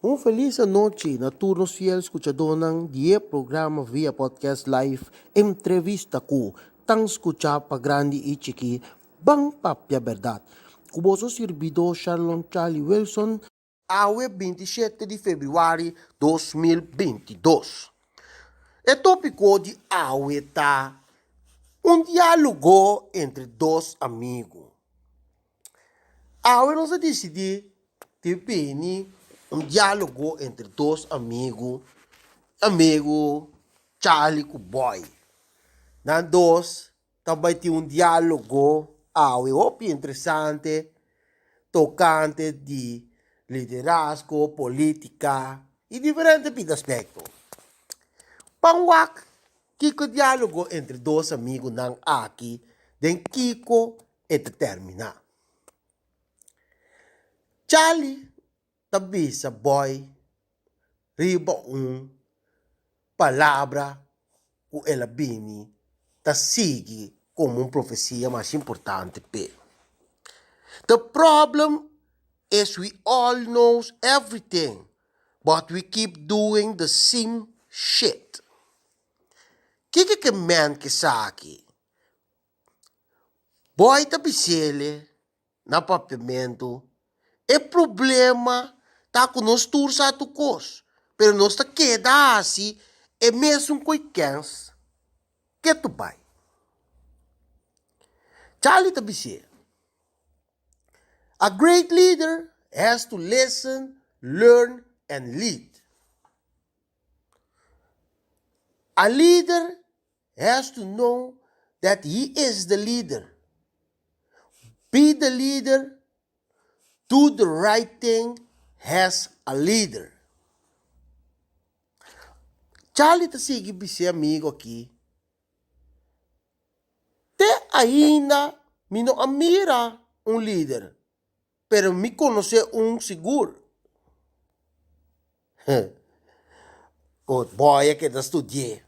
Feliz noche na turnos fiel escuchador ng die programa via podcast live entrevista ko tang escucha pa grande e chiki bang papia verdad. Kuboso servidor Charlon Charlie Wilson awe 27 de februari 2022. E tópico de awe tá diálogo entre dois amigos. Awe não se decidir de diálogo entre dois amigos, Charlie com boy. Na dois, também tem diálogo interessante, tocante de liderazgo, política e diferentes aspectos. Pangwak, Kiko diálogo entre dois amigos nang aqui, den Kiko e determina. Charlie tabi sa boy riba palavra o ela bini ta sigue como profecia mais importante pe. The problem is we all knows everything, but we keep doing the same shit. Kiki que man que saki. Boy tabi sele na papiamento e problema tá com nós tursa tu cos, pero nós tá queda assim e mesmo coi cans que tu pai. Charlie tá biche. A great leader has to listen, learn and lead. A leader has to know that he is the leader. Be the leader. Do the right thing as a leader. Charlie tá sige bise amigo aqui. Te ainda me não admira líder, pero me conhece seguro. O boy é que da estudie.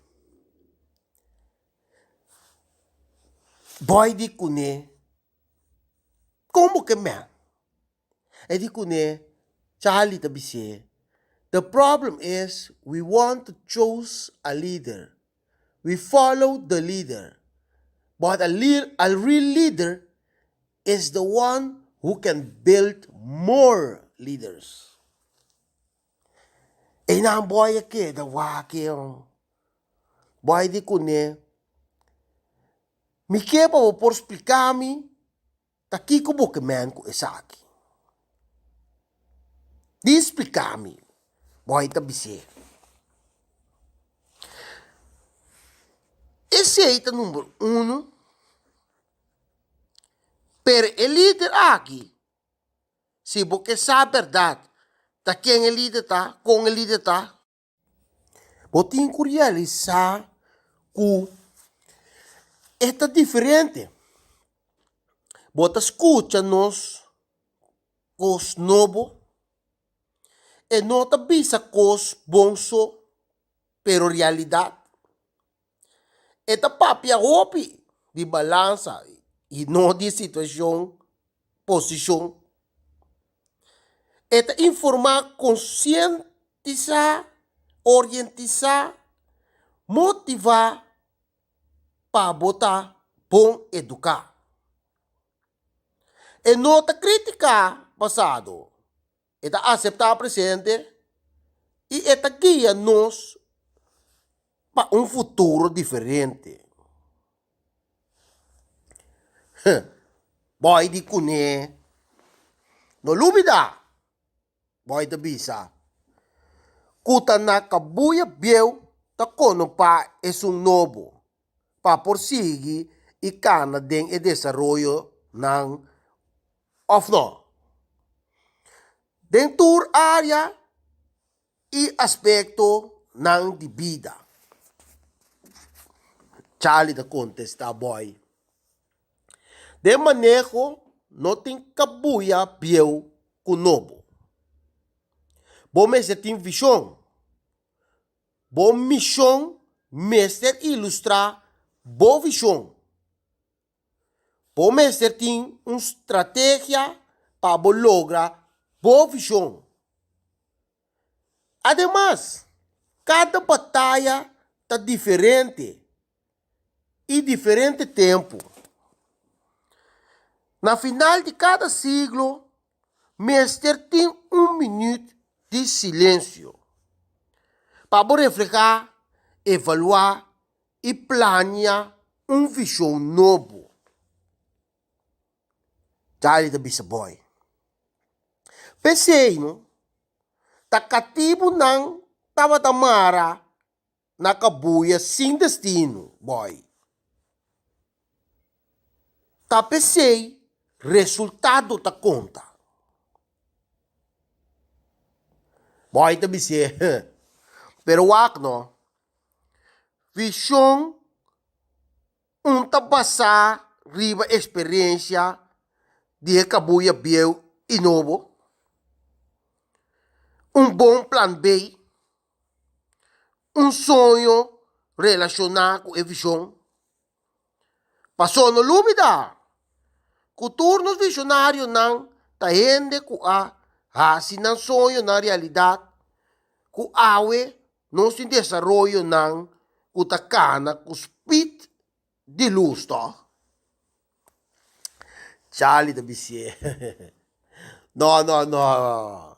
Boy di cune. Como que man? E di cune, Charlie tá bise. The problem is we want to choose a leader. We follow the leader. But a real leader is the one who can build more leaders. E na boy ke da wake boy di kune mi ke pa por explicami taki ko bo que man ko esaki. Di explicami boy ta bise. Esse aí tá número 1. Per el líder aqui, se você sabe a verdade, tá quem é líder tá, com o líder tá, você tem que realizar que é diferente. Você escuta nos cos novo e não te bisa cos bonso, pero realidade. É ta papia hopi de balança e não de situação, posição. É ta informar, conscientizar, orientizar, motivar para botar bom educar. E não ta criticar passado. É ta aceitar presente e é ta guia nos para futuro diferente. Boy di kune, no lubida, boy da bisa. Kuta na kabuya bieu, ta kono pa es novo, pa porsigi e cana den e desarrollo ng ofno. Den tour area e aspecto ng di vida. Charlie da contesta boy. De manejo não tem kabuya bieu kunobo. Bom mestre tem visão. Bom missão mestre ilustrar boa visão. Bom mestre tem estratégia para lograr boa visão. Además, cada batalha está diferente e diferente tempo. Na final de cada siglo, Mestre tem 1 minuto de silêncio para refletir, evaluar e planear visão novo. Dali da Bisaboy. Pensei, no? Takatibo ng tawatamara nakabuya sem destino, boy. Tapesei, resultado ta conta. Boy, tabise. Pero wak, no? Visyon, tabasa, riba experiência, de kabuya bieu inovo. Bom plano B, sonho relacionado com a visão. Passou no lúbida, que turnos visionários não taende com assim não sonho na realidade, que awe não se desenvolve não, que tacana com speed de luz, tá? Charlie da BC. Não.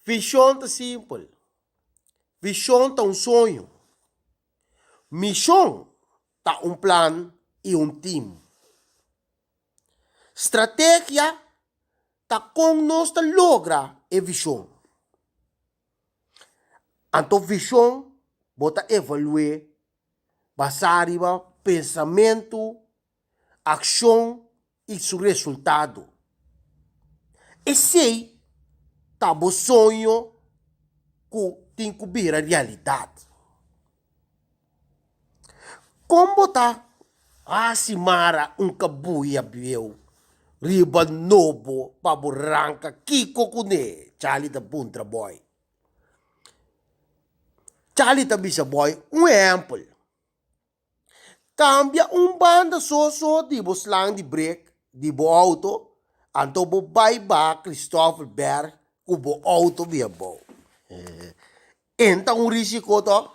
Visão tá simples. Visão tá sonho. Missão tá plano e team. Estratégia tá como nós tá logra a visão. Então visão bota evaluar baseado em pensamento, ação e seu resultado. Esse tá bom sonho que tem que vir a realidade. Como tá asimara kabuya bieu, riba novo, paburanca, kiko kune, Charlie da buntra boy. Charlie da bisa boy, exemplo. Cambia banda so di bo slang di break, di bo auto, anto bo bye Christopher Berg, kubo auto via bo. Então risiko to,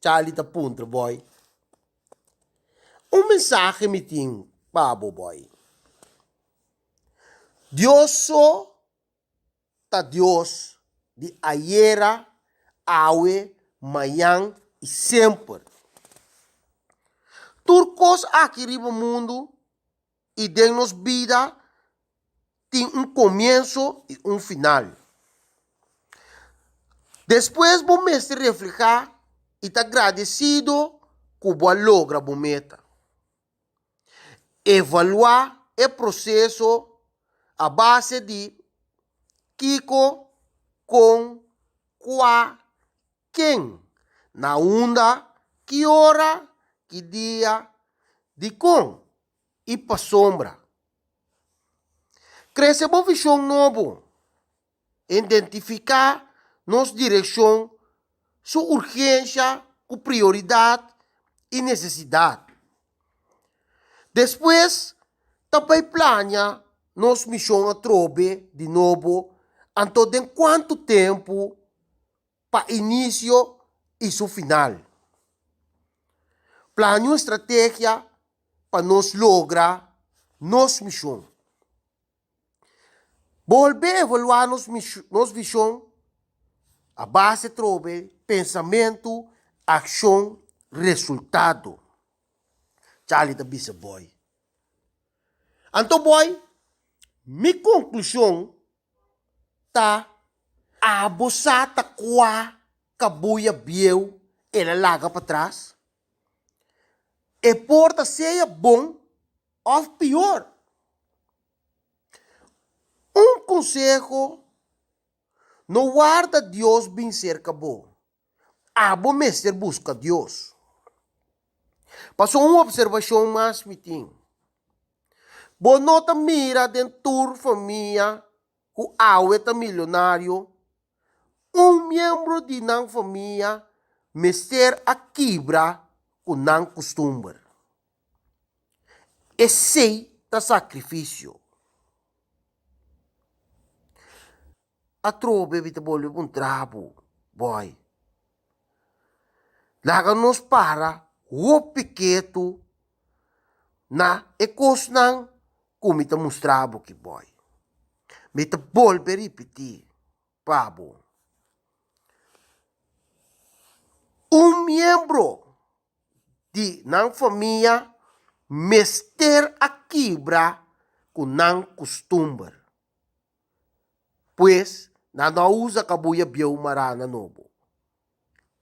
Charlie da buntra boy. Mensaje meeting, pabo boy. Dios ta Dios de ayer, hoje, amanhã e sempre. Turcos aqui no mundo e de nos vida tem começo e final. Depois bom mestre refletir e tá agradecido que boa logra bom meta. Evaluar o processo a base de Kiko com qua quem na onda, que hora, que dia, de com e para sombra. Cresce uma visão nova, identificar nossa direção, sua urgência, com prioridade e necessidade. Depois, também planeja nossa missão a trobe de novo, então de quanto tempo para início e seu final. Planeja estratégia para nos lograr nossa missão. Volver a evaluar nossa visão, a base trobe, pensamento, ação, resultado. Charlie da bisa boy. Então boy, minha conclusão tá abusata qua kabuya bieu ela larga para trás. E porta seja bom ou pior. Conselho, não guarda Deus bem cerca bom. Abo mestre busca Deus. Passou uma observação mais mitim. Bonota mira dentro família, o aueta milionário, membro de não família, mestre a quebra, o não costume. Esse é sacrifício. a trove vita bolho un trabo, boy. Laga nos para, o pequeto, na ekos nang kumita mostrabo ki boy. Mita bol beripiti, pabo. Membro di nang família mester a quebra com nang costumbre. Pues, na usa kabuya biyaw marana nobo.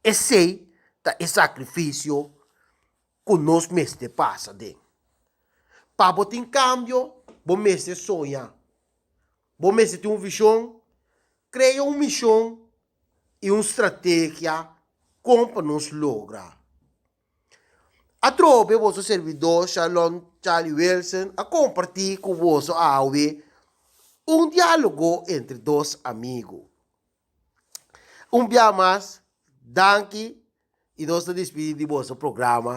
Esse ta e sacrifício com nos meste passa den. Pabo tem cambio, bom meste sonha. Bom meste tem visão, cria missão e estratégia como para nos lograr. A trobe vosso servidor Charlie Wilson a compartilhar com vosso aue diálogo entre dois amigos. Dia mais, danke e nós nos despedimos do vosso programa.